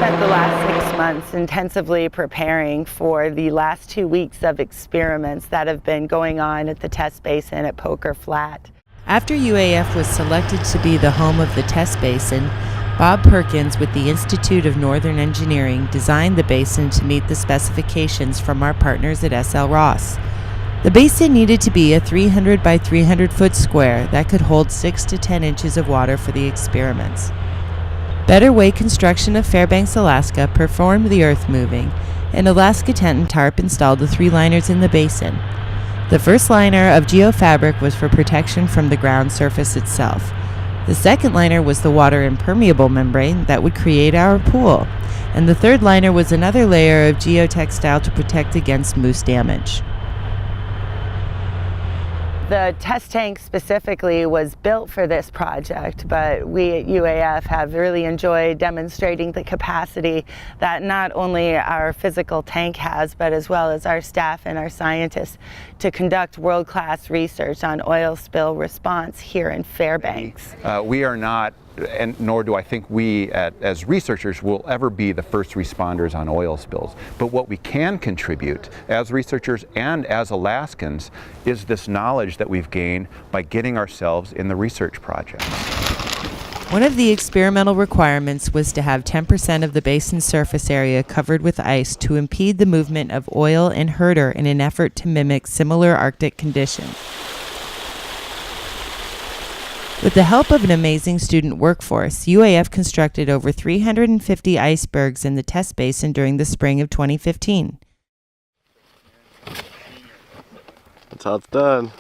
spent the last 6 months intensively preparing for the last 2 weeks of experiments that have been going on at the test basin at Poker Flat. After UAF was selected to be the home of the test basin, Bob Perkins with the Institute of Northern Engineering designed the basin to meet the specifications from our partners at SL Ross. The basin needed to be a 300 by 300 foot square that could hold 6 to 10 inches of water for the experiments. Better Way Construction of Fairbanks, Alaska performed the earth moving, and Alaska Tent and Tarp installed the 3 liners in the basin. The first liner of geofabric was for protection from the ground surface itself. The second liner was the water impermeable membrane that would create our pool, and the third liner was another layer of geotextile to protect against moose damage. The test tank specifically was built for this project, but we at UAF have really enjoyed demonstrating the capacity that not only our physical tank has, but as well as our staff and our scientists to conduct world-class research on oil spill response here in Fairbanks. We are not, and nor do I think we as researchers will ever be the first responders on oil spills. But what we can contribute as researchers and as Alaskans is this knowledge that we've gained by getting ourselves in the research project. One of the experimental requirements was to have 10% of the basin's surface area covered with ice to impede the movement of oil and herder in an effort to mimic similar Arctic conditions. With the help of an amazing student workforce, UAF constructed over 350 icebergs in the test basin during the spring of 2015. That's how it's done.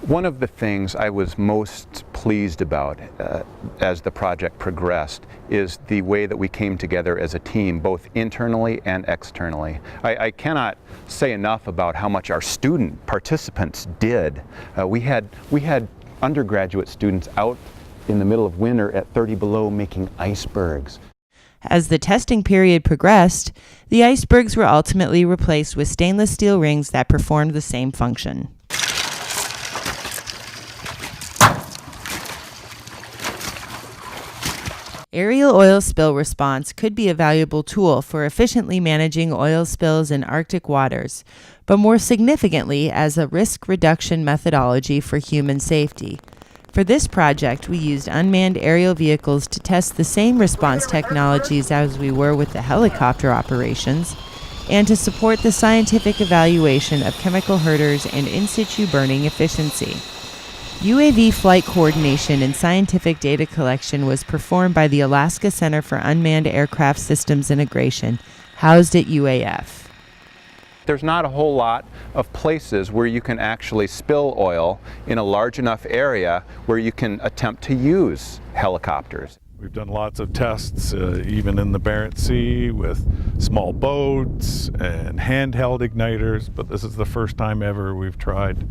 One of the things I was most pleased about as the project progressed is the way that we came together as a team, both internally and externally. I cannot say enough about how much our student participants did. We had undergraduate students out in the middle of winter at 30 below making icebergs. As the testing period progressed, the icebergs were ultimately replaced with stainless steel rings that performed the same function. Aerial oil spill response could be a valuable tool for efficiently managing oil spills in Arctic waters, but more significantly as a risk reduction methodology for human safety. For this project, we used unmanned aerial vehicles to test the same response technologies as we were with the helicopter operations, and to support the scientific evaluation of chemical herders and in-situ burning efficiency. UAV flight coordination and scientific data collection was performed by the Alaska Center for Unmanned Aircraft Systems Integration, housed at UAF. There's not a whole lot of places where you can actually spill oil in a large enough area where you can attempt to use helicopters. We've done lots of tests, even in the Barents Sea, with small boats and handheld igniters, but this is the first time ever we've tried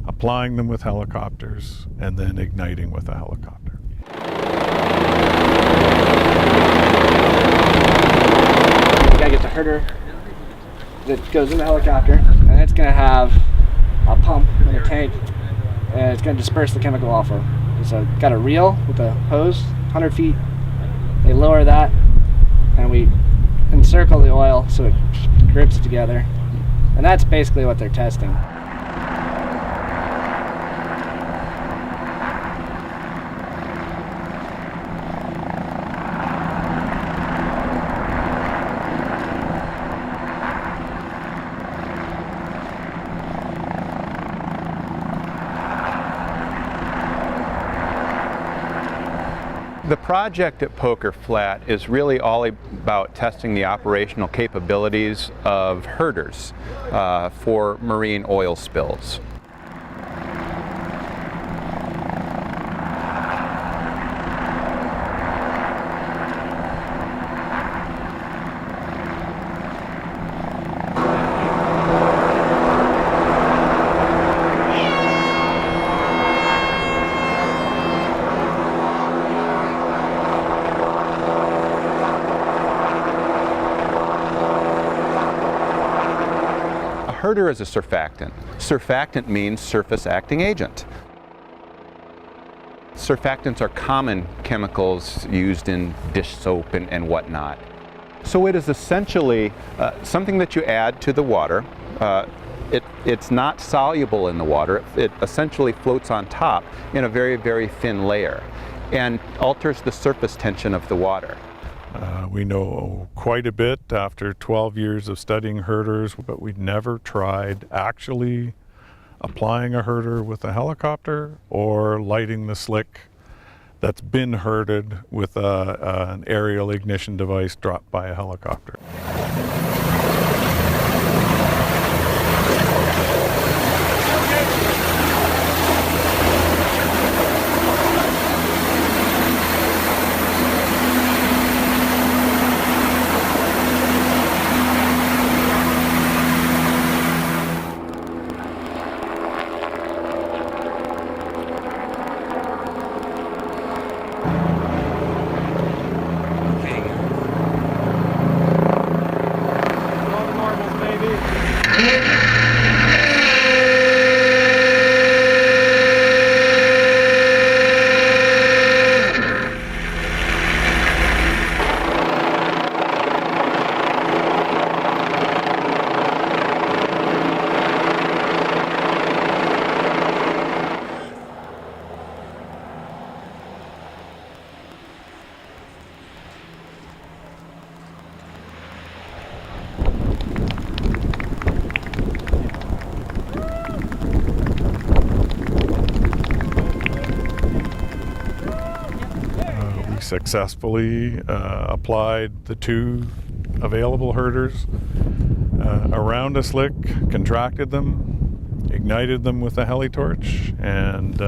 applying them with helicopters and then igniting with a helicopter. You gotta get the herder that goes in the helicopter, and it's gonna have a pump and a tank, and it's gonna disperse the chemical off of. So got a reel with a hose, 100 feet. They lower that, and we encircle the oil so it grips together, and that's basically what they're testing. The project at Poker Flat is really all about testing the operational capabilities of herders for marine oil spills. Herder is a surfactant. Surfactant means surface acting agent. surfactants are common chemicals used in dish soap and whatnot. So it is essentially something that you add to the water. It's not soluble in the water. It essentially floats on top in a very, very thin layer and alters the surface tension of the water. We know quite a bit after 12 years of studying herders, but we'd never tried actually applying a herder with a helicopter or lighting the slick that's been herded with an aerial ignition device dropped by a helicopter. Successfully applied the 2 available herders around a slick, contracted them, ignited them with a heli torch, and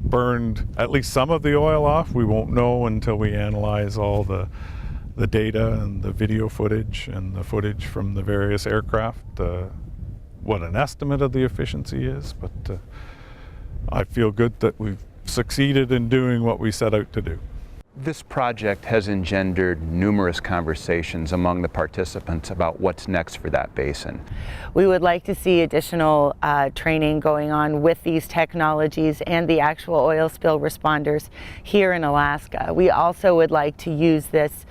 burned at least some of the oil off. We won't know until we analyze all the data and the video footage and the footage from the various aircraft, what an estimate of the efficiency is, but I feel good that we've succeeded in doing what we set out to do. This project has engendered numerous conversations among the participants about what's next for that basin. We would like to see additional training going on with these technologies and the actual oil spill responders here in Alaska. We also would like to use this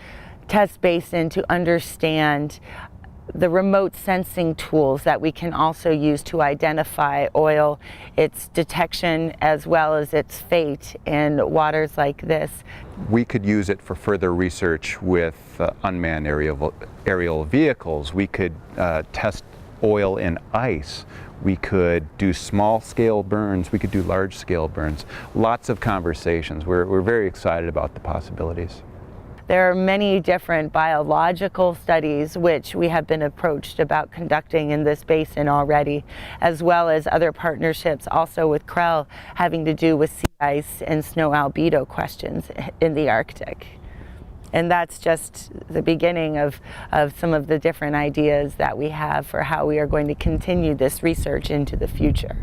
test basin to understand the remote sensing tools that we can also use to identify oil, its detection as well as its fate in waters like this. We could use it for further research with unmanned aerial vehicles. We could test oil in ice. We could do small-scale burns. We could do large-scale burns. Lots of conversations. We're very excited about the possibilities. There are many different biological studies which we have been approached about conducting in this basin already, as well as other partnerships also with Krell having to do with sea ice and snow albedo questions in the Arctic. And that's just the beginning of some of the different ideas that we have for how we are going to continue this research into the future.